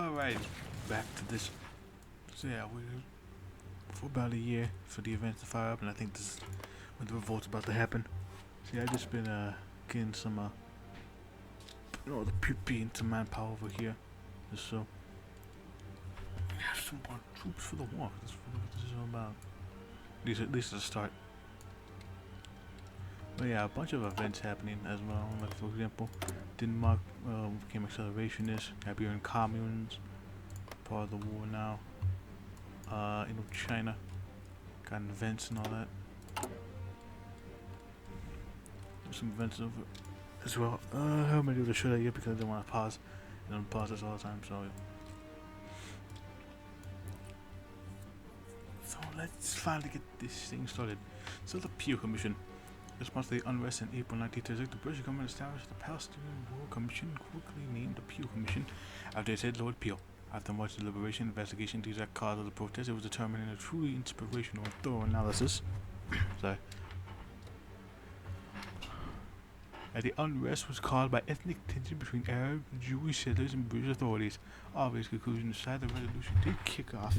Alright, back to this. So yeah, we for about a year for the events to fire up, and I think this is when the revolt's about to happen. See, I've just been getting some the PP into manpower over here, just so we have some more troops for the war. That's what this is all about. At least at the start. But yeah, a bunch of events happening as well. Like for example, Denmark became accelerationist. Iberian communes, part of the war now. China got events and all that. There's some events over as well. I haven't been able to show that yet because I didn't want to pause and unpause this all the time. So let's finally get this thing started. So the Pew Commission. Response to the unrest in April 1936, the British government established the Palestinian War Commission, quickly named the Pew Commission after its head, Lord Peel. After much deliberation and investigation into the exact cause of the protest, it was determined in a truly inspirational and thorough analysis that the unrest was caused by ethnic tension between Arab and Jewish settlers and British authorities. Obvious conclusion aside, the resolution did kick off.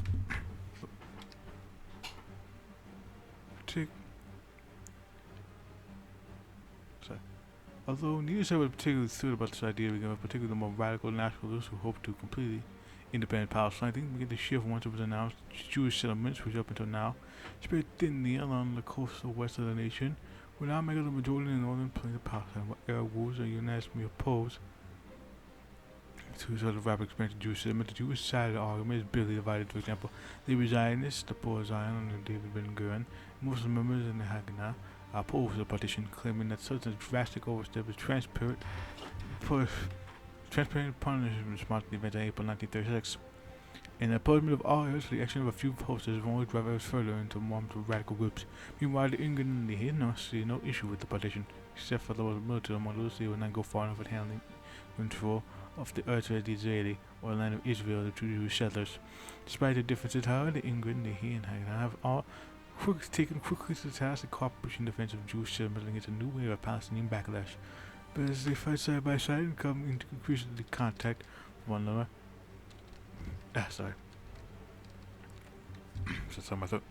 Although neither side was particularly thrilled about this idea, particularly the more radical nationalists who hoped to completely independent Palestine, I think we get the shift once it was announced. Jewish settlements, which up until now spread thinly along the coastal west of the nation, were now making the majority in the northern plain of Palestine, where Arab rulers are unanimously opposed to sort of rapid expansion of Jewish settlement. The Jewish side of the argument is bitterly divided. For example, the Zionists, the poor Zion under David Ben Gurion, Muslim members in the Haganah opposed the partition, claiming that such a drastic overstep is transparent punishment in response to the event in April 1936. In the opposement of all else, the action of a few posters will only drive us further into more radical groups. Meanwhile, the England and the Hindu see no issue with the partition, except for those military among those who will not go far enough in handling control of the earth of the Israeli or the land of Israel, the two Jewish settlers. Despite the differences, however, the England, the Hindu, and have all taken quickly to the task of cooperation defense of Jewish settlements against a new wave of Palestinian backlash. But as they fight side by side and come into increasingly contact with one another, sorry. That's my thought.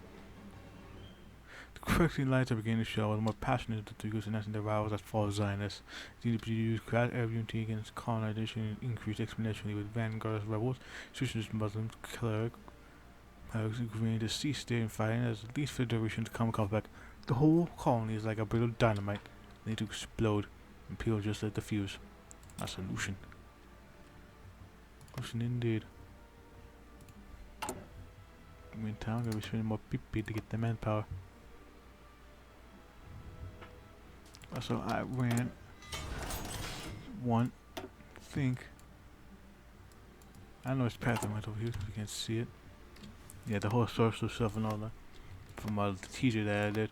The correcting lights are beginning to show, the more passionate the three groups announcing their rivals as false Zionists. The DW's crowd Arab unity against colonization increased exponentially, with vanguard rebels, Christians, Muslims, clerics, agreeing to cease their fighting as at least for the duration to come back. The whole colony is like a brittle dynamite, they need to explode, and Peel just lit the fuse. A solution. Solution indeed. Meantime, I'm gonna be spending more PP to get the manpower. Also, I ran I don't know which path I went over here because you can't see it. Yeah, the whole social stuff and all that from the teaser that I did.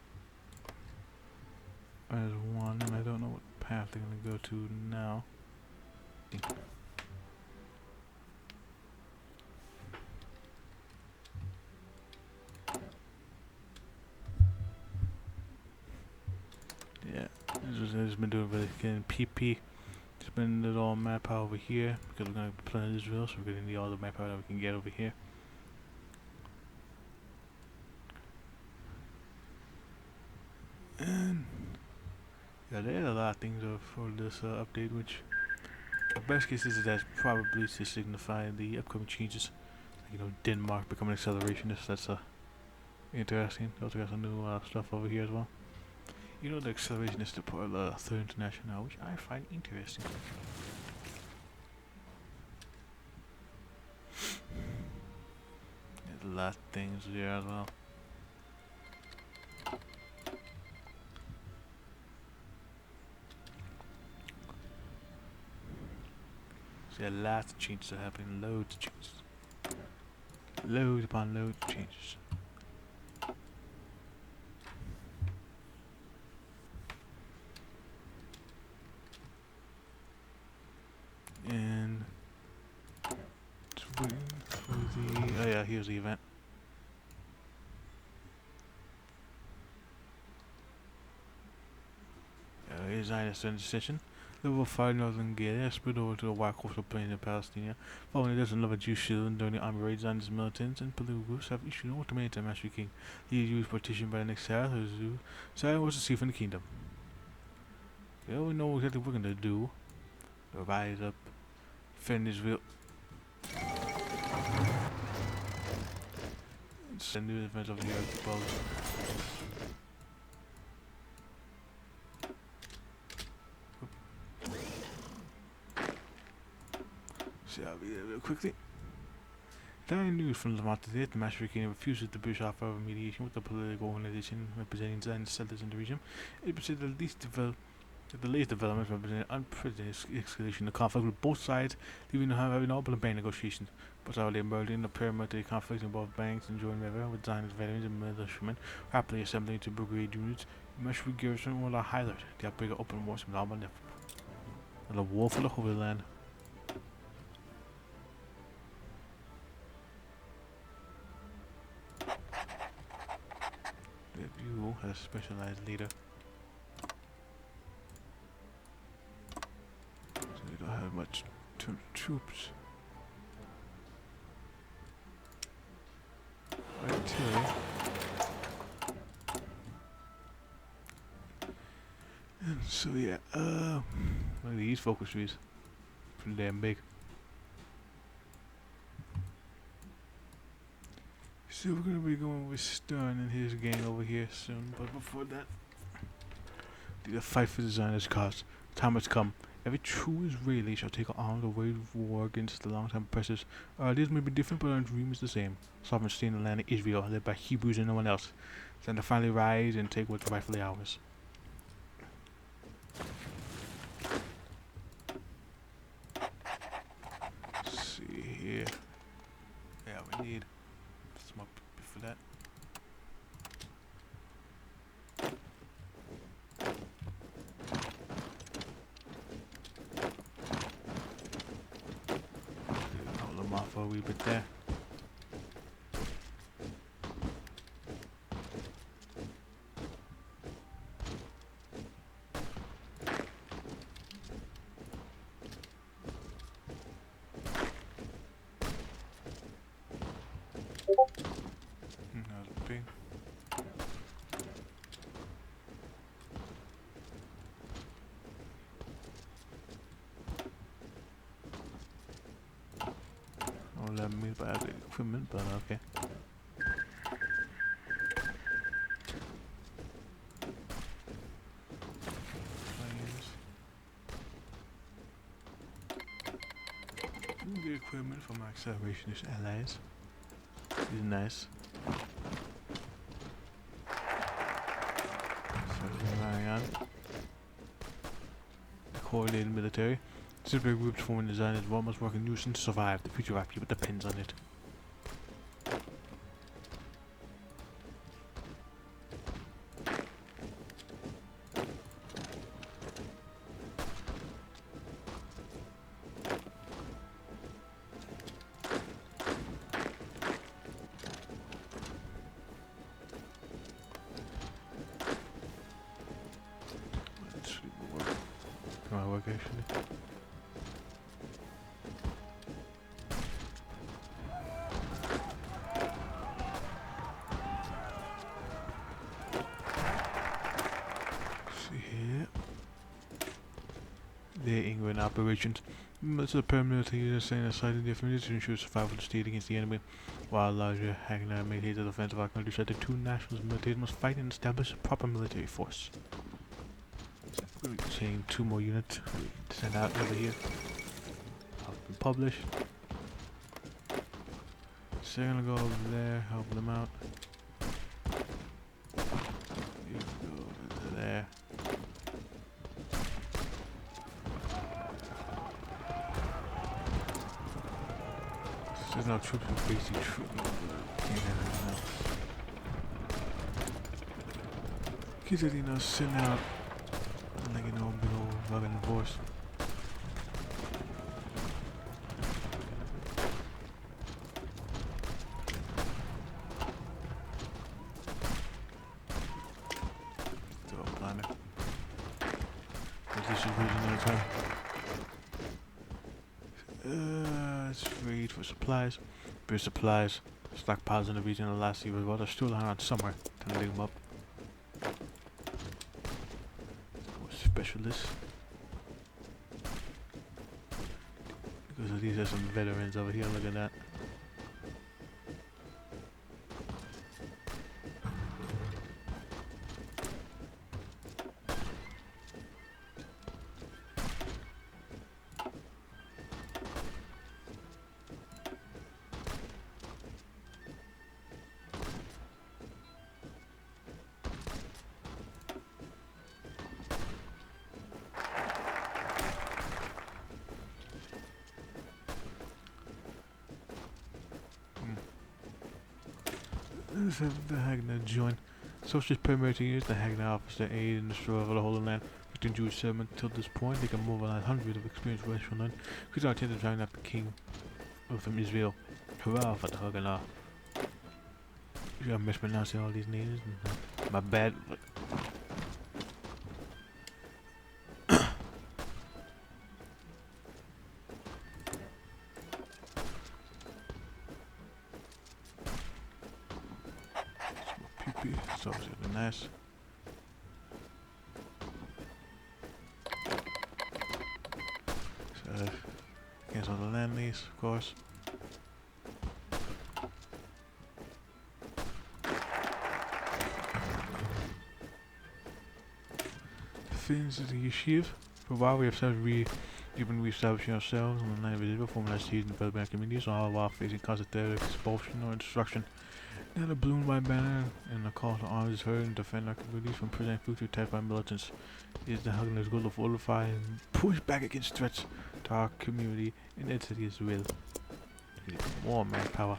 There's one, and I don't know what path they're gonna go to now. Yeah, I've just been doing really getting PP. Spending it all map power over here because we're gonna be playing Israel, so we're gonna need all the map power that we can get over here. And yeah, there are a lot of things for this update, which the best case is that's probably to signify the upcoming changes. Like, Denmark becoming accelerationist. That's interesting. Also got some new stuff over here as well. The accelerationist part of the Third International, which I find interesting. There's a lot of things there as well. See, a lot of changes are happening, loads of changes. Loads upon loads of changes. And waiting for the here's the event. Here's Zionist decision. Level 5 Northern Gate, they spread over to the wide coastal plains in Palestine. Following this, another Jewish shield during the army raids on its militants and political groups have issued an ultimatum to Master King. The Jews partitioned by the next South, Sarah was received from the kingdom. They don't know exactly what we're gonna do. Rise up, defend Israel. Send new defense of the earth post. See, I'll be there real quickly. Dying news from Levant today, the Master King refuses the British offer of mediation with the political organization representing Zionist settlers in the region. It said the latest developments represent unprecedented escalation in the conflict with both sides, leaving them having all but banned negotiations. But already emerging the paramilitary conflicts in both banks and Jordan River, with Zionist veterans and militiamen rapidly assembling into brigade units. Master garrison will highlight the outbreak of open wars from the Alban and the war for the Holy Land. You has a specialized leader. So we don't have much troops. Artillery. And so yeah, look at these focus trees. Pretty damn big. So we're gonna be going with Stern and his gang over here soon, but before that, the fight for the Zionist cause. Time has come. Every true Israeli shall take on the wage of war against the long-time oppressors. Our ideas may be different, but our dream is the same. Sovereignty in the land of Israel, led by Hebrews and no one else. It's time to finally rise and take what's rightfully ours. Let's see here. Yeah, we need some up for that. Hold them off for a wee bit there. Let me buy the equipment, but okay. The equipment for my accelerationist allies is nice. So we're relying on the coordinated military. Separate groups forming the Zionist war must work in unison to survive. The future of our people depends on it. Can I work actually? The England operations. Most of the paramilitary units staying aside in different units to ensure survival of the state against the enemy, while larger Hagner maintains the defense of our country. Said the two nationals militaries must fight and establish a proper military force. We're going to be seeing 2 more units sent out over here. Have been published. So they're gonna go over there, help them out. You go over there. There's no troops with basic troops. Kids are, sitting out like, big old rugged force. Still a planet. There's this is losing no time. Let's read for supplies. Bridge supplies. Stockpiles in the region of the last year as well. They're still around somewhere. Time to dig them up. Specialists. Because these are some veterans over here. Look at that. Let's have the Hagner join. Socialists primary to use the Hagner office to aid in the struggle of the whole land. Within Jewish settlement till this point, they can mobilize hundreds of experienced racial men who are intended to join up the king from Israel. Hurrah for the Hagner. I'm mispronouncing all these names. My bad. So it's really nice. So against all the land lease, of course. Fins of the yeshiv. For a while we have even reestablishing ourselves on the land of Israel, forming our seeds and developing our communities, all while facing constant threat of expulsion or destruction. Now the blue and white banner and the call to arms is heard and defend our communities from present future attacks by militants. It is the Hagner's goal to fortify and push back against threats to our community and entity as well. We need more manpower.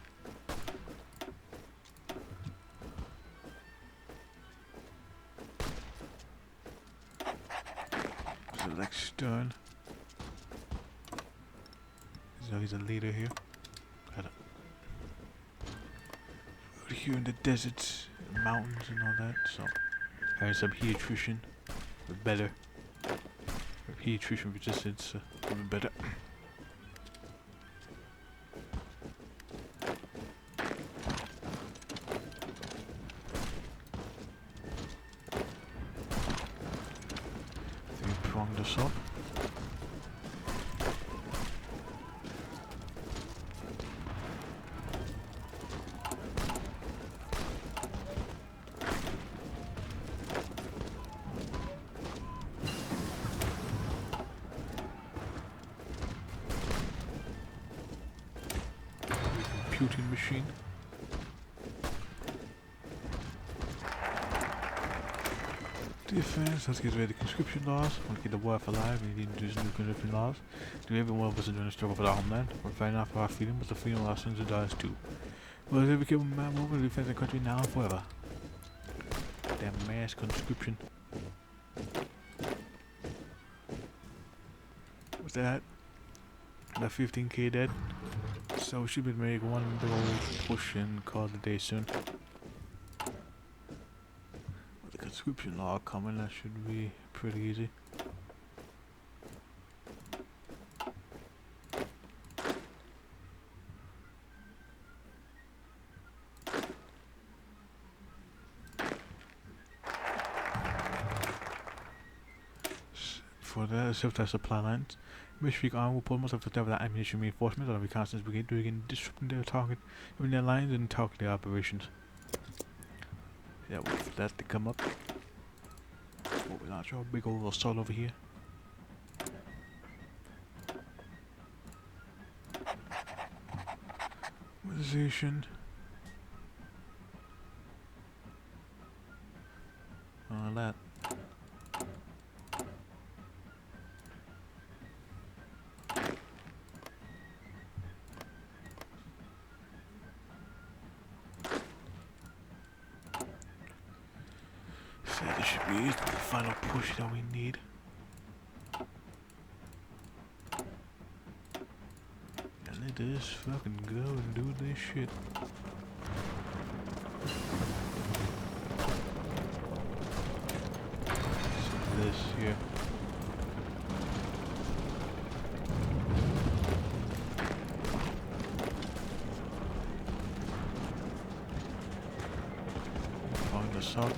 Select Stern. So he's a leader here. Here in the deserts, mountains and all that, so having some heat attrition, but better. Heat attrition resistance, even better. Three-pronged assault. Computing machine. Defense, let's get rid of the conscription laws. Want to keep the war alive, we need to introduce new conscription laws. Do every one of us enjoy the struggle for our homeland? We're fighting out for our freedom, but the freedom of our sons and daughters too. Well, if we kill man over to defend the country now and forever. Damn mass conscription. What's that? About 15k dead. So we should be make one big old push and call it a day soon. With the conscription law coming, that should be pretty easy. For the self-test supply lines. Michigan Army will pull most of the devil ammunition reinforcements out of reconnaissance brigade to begin disrupting their target, in their lines and target their operations. Yeah, wait for that to come up. Oh, we launch our big old assault over here. Mobilization. That. This should be the final push that we need. And let us fucking go and do this shit. So this here. south.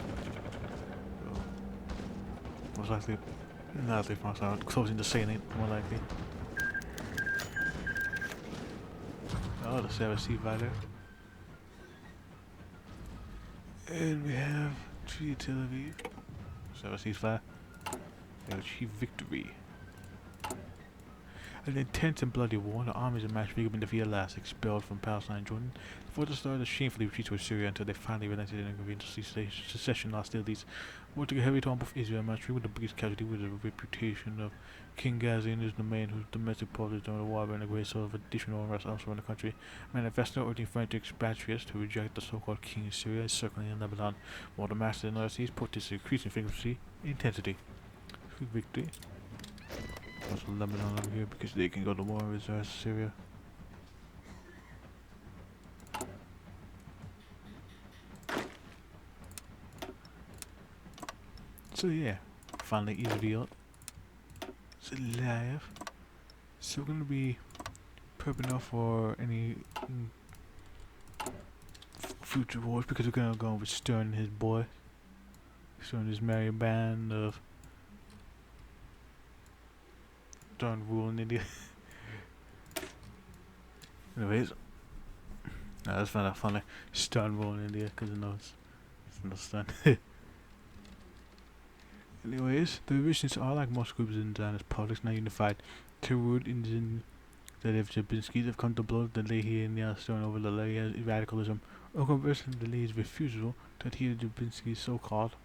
Most likely, not likely from south. Closing the Senate, more likely. Oh, the 7C fighter. And we have 3 Tel Aviv. 7C fire. They achieve victory. An intense and bloody war, the armies of Mashfiq have been defeated last, expelled from Palestine and Jordan. The forces started a shamefully retreat towards Syria until they finally relented and agreed to cease secession hostilities. War took a heavy toll on both Israel and Mashfiq, with the biggest casualty with the reputation of King Ghazi and his domain, whose domestic politics during the war and a great source of additional unrest elsewhere in the country. Manifesto urging French expatriates to reject the so-called King of Syria is circling in Lebanon, while the masters in the North Seas protest increasing frequency and intensity. Victory. Also Lebanon over here because they can go to war with Syria. So yeah, finally Israel is alive. So we're gonna be prepping up for any future wars because we're gonna go with Stern and his boy. Stern and his merry band of Stern rule in India. Anyways, I just found that funny. Stern rule in India because it knows it's no Stern. Anyways, the revisions are like most groups in Zionist politics, not unified. Terror in that if Jabinskis have come to blows, the Leahy and the Stern over the Leahy radicalism, or conversely, the Leahy's refusal to adhere to Jabinski's so-called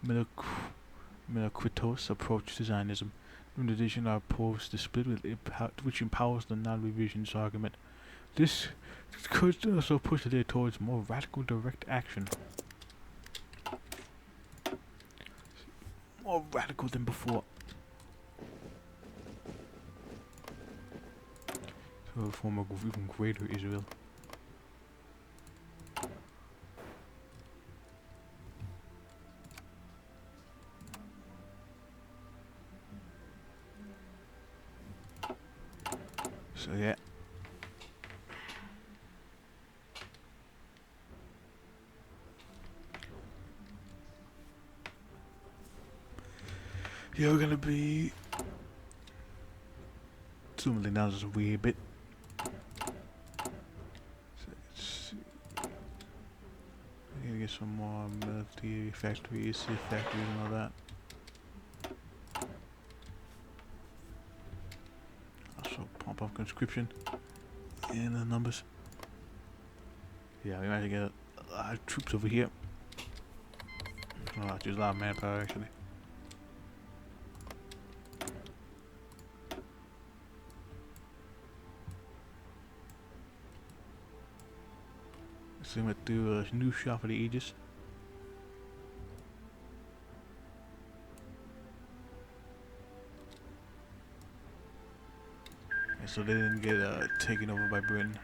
Miliquitos approach to Zionism. In addition, are opposed to split which empowers the non-revisionist argument. This could also push the day towards more radical direct action. More radical than before. To form a even greater Israel. So yeah. Yeah, we're gonna be zooming down just a wee bit. So let's see. I'm gonna get some more military factories, factories and all that. Also pump up conscription and the numbers. Yeah, we might have to get a lot of troops over here. Oh, just a lot of manpower actually. So I'm gonna do a new shot for the Aegis. And so they didn't get taken over by Britain.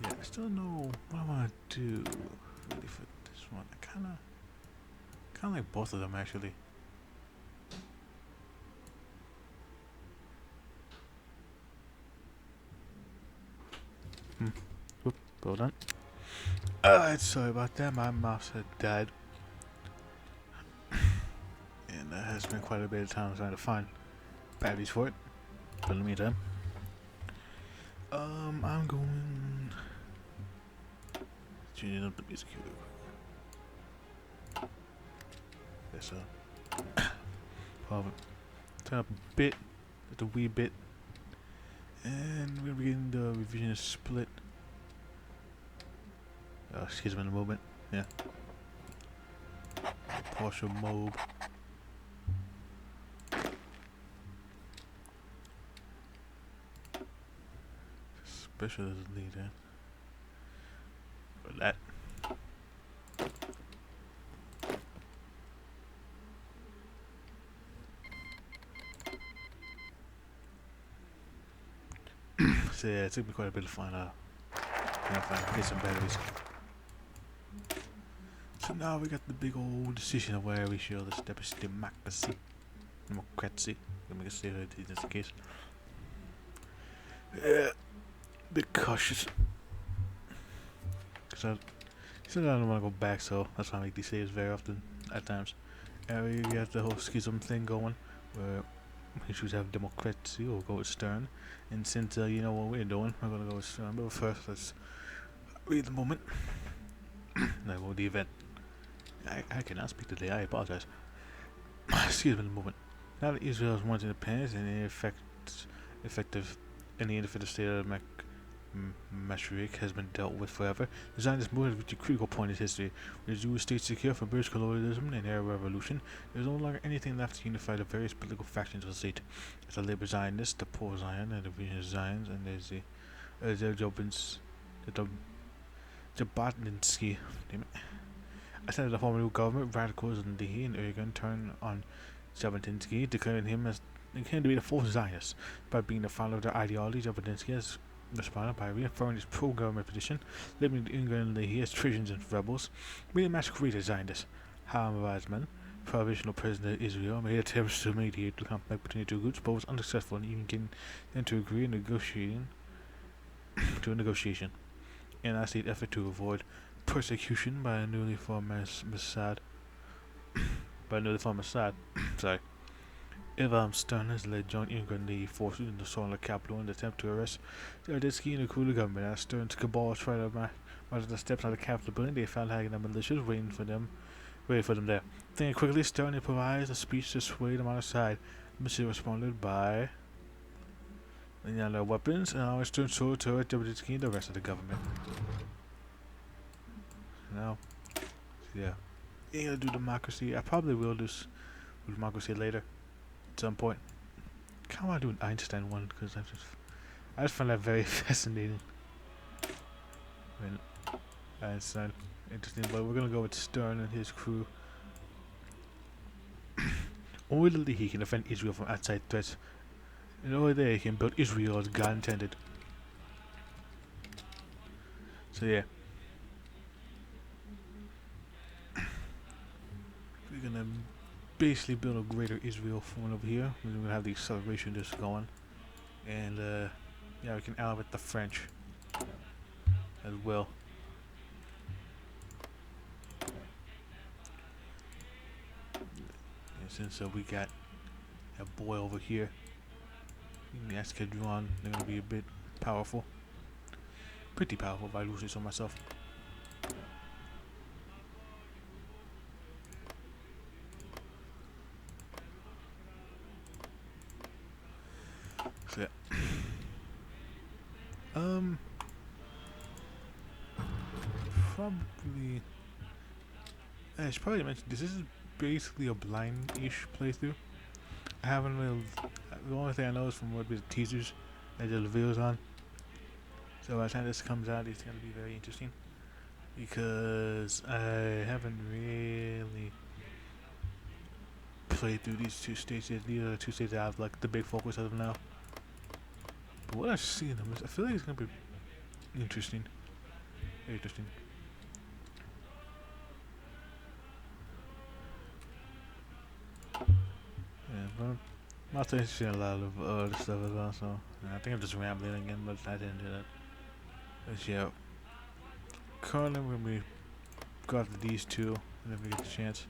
Yeah, I still don't know what I wanna do really for this one. I kinda like both of them actually. Oop, hold on. Sorry about that, my mouse had died. And that has been quite a bit of time trying to find batteries for it. But in the meantime, I'm going changing up the music here real quick. Yes, probably turn up a bit, just a wee bit. And we're gonna be getting the revisionist split. Excuse me in a moment. Yeah. Partial mob. Special as a leader. For that. So yeah, it took me quite a bit to find get some batteries. So now we got the big old decision of where we should establish democracy. Let me just say that in this case. Yeah, a bit cautious. Because Since I don't want to go back, so that's why I make these saves very often at times. We got the whole schism thing going, where we choose to have democracy or go with Stern. And since you know what we're doing, we're gonna go with Stern. But first, let's read the moment. No, well, the event. I cannot speak today. I apologize. Excuse me, the moment. Now that Israel has won independence and effective in the independent state of Mashriq has been dealt with forever, the Zionist movement reached a critical point in history. With the Jewish state secure from British colonialism and Arab revolution, there is no longer anything left to unify the various political factions of the state. There's the Labor Zionists, the Poor Zion, and the Vision Zions, and there's the Jabotinsky. Damn it. Aside of the former new government, radicals in Lehi and Oregon turned on Jabotinsky, declaring him to be the fourth Zionist. By being the founder of their ideology, Jabotinsky has responded by reaffirming his pro-government position, labeling England and Lehi as traitors and rebels. Really masqueraded Zionists. Hamas men, provisional president of Israel, made attempts to mediate the conflict between the two groups, but was unsuccessful in even getting them to agree in negotiation. And that's the effort to avoid persecution by a newly formed Mossad. Sorry. Stern has led joint England Lehi forces into solar capital in an attempt to arrest Jabotinsky and the coup de government. As Stern's cabal tried to march the steps out of the Capitol building, they found having the militias waiting for them there. Thinking quickly, Stern improvised a speech to sway them on his side. The military responded by their weapons, and always turned sword toward Jabotinsky and the rest of the government. Now, yeah. Ain't gonna do democracy. I probably will do democracy later at some point. I kinda wanna do an Einstein one because I just find that very fascinating. I mean, Einstein, interesting, but we're gonna go with Stern and his crew. Only he can defend Israel from outside threats, and only there he can build Israel as God intended. So yeah. We're gonna basically build a greater Israel from over here. We're gonna have the acceleration just going, and yeah, we can ally with the French as well. And since we got a boy over here, the Escadron, they're gonna be a bit powerful, pretty powerful if I lose it on myself. So, probably. I should probably mention this is basically a blind-ish playthrough. I haven't really. The only thing I know is from what the teasers I did the videos on. So by the time this comes out, it's gonna be very interesting because I haven't really played through these two stages. These are the two stages I have like the big focus as of now. But what I've seen them is, I feel like it's gonna be interesting. Very interesting. Yeah, but I'm also interested in a lot of other stuff as well, so I think I'm just rambling again, but I didn't do that. But yeah, currently when we go after these two, whenever we get the chance.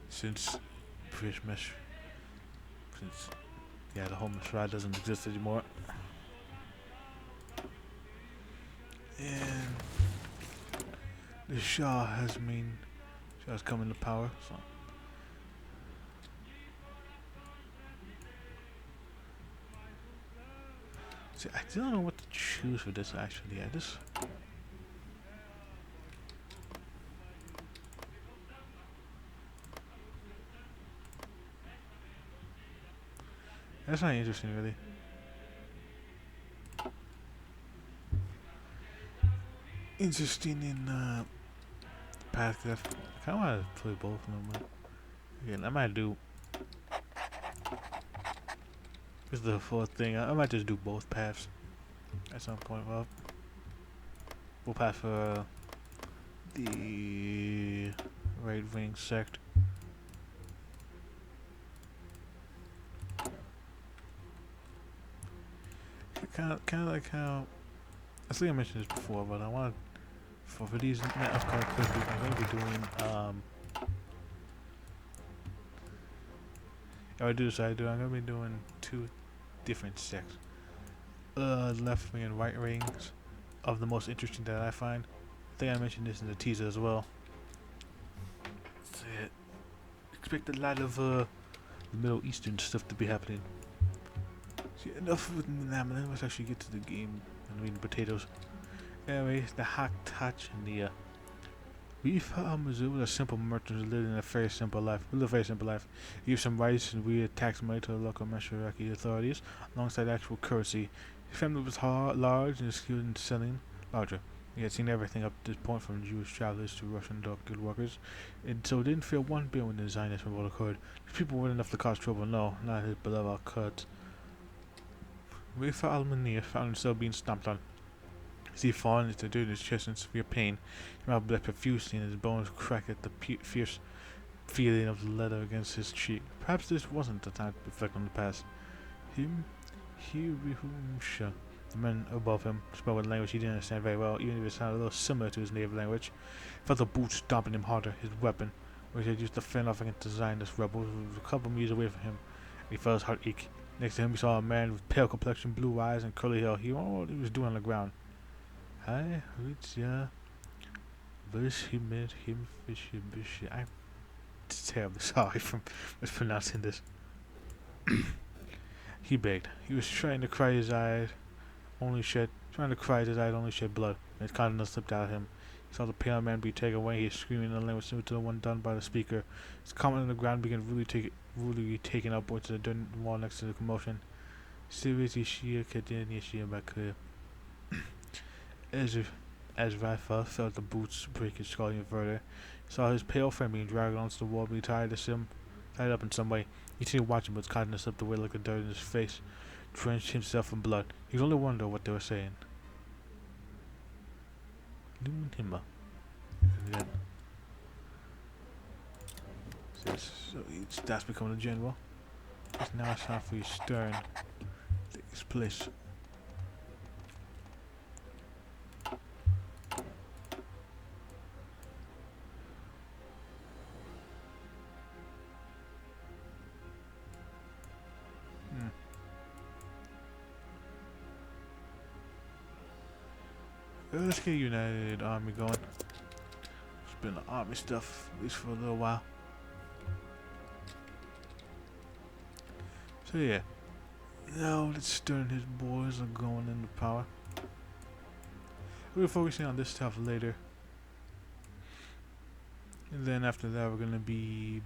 Since British Mesh, since yeah, the whole Mashra doesn't exist anymore. And the Shah's come into power, so see, I don't know what to choose for this actually. That's not interesting really. Interesting in path because I kinda wanna play both of them. Again, I might do this is the fourth thing. I might just do both paths at some point. Well, we'll pass for the right wing sect. Kind of like how I think I mentioned this before, but I want for these upcoming clips, I'm going to be doing if I do decide to do, I'm going to be doing 2 different sects. Left wing and right wings of the most interesting that I find. I think I mentioned this in the teaser as well. So yeah, expect a lot of Middle Eastern stuff to be happening. So yeah, enough with that, let's actually get to the game and eating potatoes. Anyways, the hot touch and the we found Missouri a simple merchant who lived in a very simple life. We live a very simple life. He gave some rice and weird tax money to the local Mashiraki authorities alongside actual currency. His family was large and skilled in selling larger. He had seen everything up to this point from Jewish travelers to Russian guild workers, and so didn't feel one bit when the Zionists revolt occurred. These people weren't enough to cause trouble, no, not his beloved Kurds. Rafa Almania found himself being stomped on. As he fallen into dirt in his chest in severe pain, his mouth bled profusely and his bones cracked at the fierce feeling of the leather against his cheek. Perhaps this wasn't the time to reflect on the past. Hirihumsha, the man above him, spoke a language he didn't understand very well, even if it sounded a little similar to his native language. He felt the boots stomping him harder. His weapon, which he had used to fend off against the Zionist rebels, was a couple meters away from him, and he felt his heart ache. Next to him, he saw a man with pale complexion, blue eyes, and curly hair. He didn't know what he was doing on the ground. I I'm terribly sorry for mispronouncing this. He begged. He was trying to cry his eyes only shed blood, and his countenance slipped out of him. He saw the pale man be taken away. He was screaming in a language similar to the one done by the speaker. His comment on the ground began really taking upwards to the dirt wall next to the commotion. As Rafa felt the boots break his skull even further, he saw his pale friend being dragged onto the wall, being tied up in some way. He continued watching, but his countenance slipped away like the dirt in his face drenched himself in blood. He could only wonder what they were saying. Lumenhimba. So that's becoming a general. Now it's time for your stern to take his place. Let's get United Army going. It's been army stuff, at least for a little while. So yeah, now let's Stern his boys are going into power. We're focusing on this stuff later. And then after that we're gonna be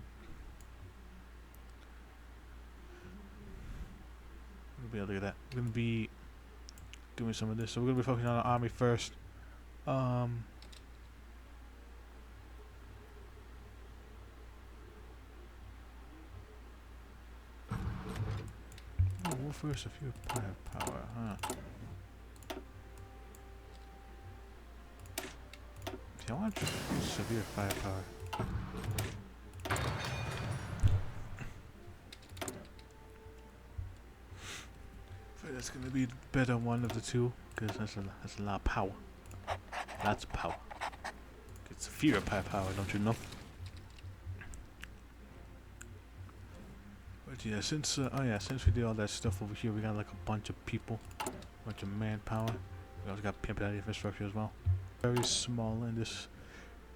look at that. We're gonna be doing some of this. So we're gonna be focusing on the army first. We'll first a few firepower, huh? See, I want severe firepower. That's gonna be the better one of the two, because that's a lot of power. Lots of power. It's severe firepower, don't you know? But yeah, since we did all that stuff over here, we got like a bunch of people, a bunch of manpower. We also got pimped out infrastructure as well. Very small in this.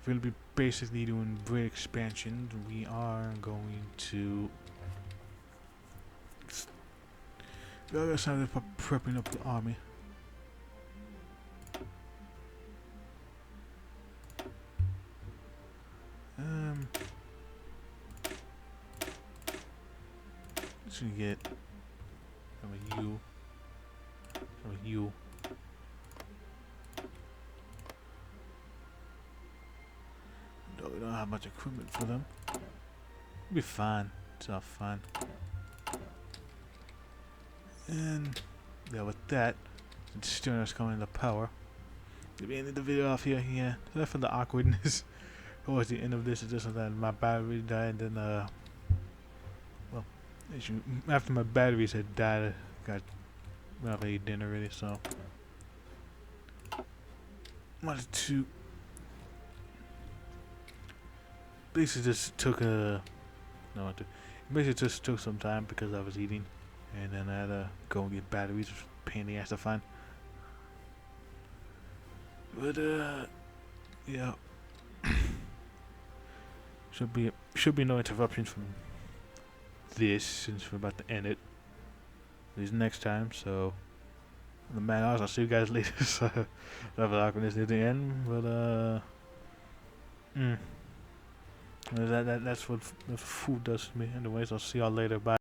We're gonna be basically doing great expansion. We are going to. We are started prepping up the army. Let's get some of you. No, we don't have much equipment for them. It'll be fine. It's all fine. And yeah, with that, the Sterner's coming into power. We'll be ending the video off here. Yeah, sorry for the awkwardness towards the end of this. It's just that my battery died, and then well, after my batteries had died, I went off to eat dinner already. So wanted to basically just took a no, it basically just took some time because I was eating, and then I had to go and get batteries, which was a pain in the ass to find. But yeah, should be no interruptions from this since we're about to end it. At least next time. So, the man, I'll see you guys later. So, that was awkwardness near the end, but that's what food does to me. Anyways, I'll see y'all later. Bye.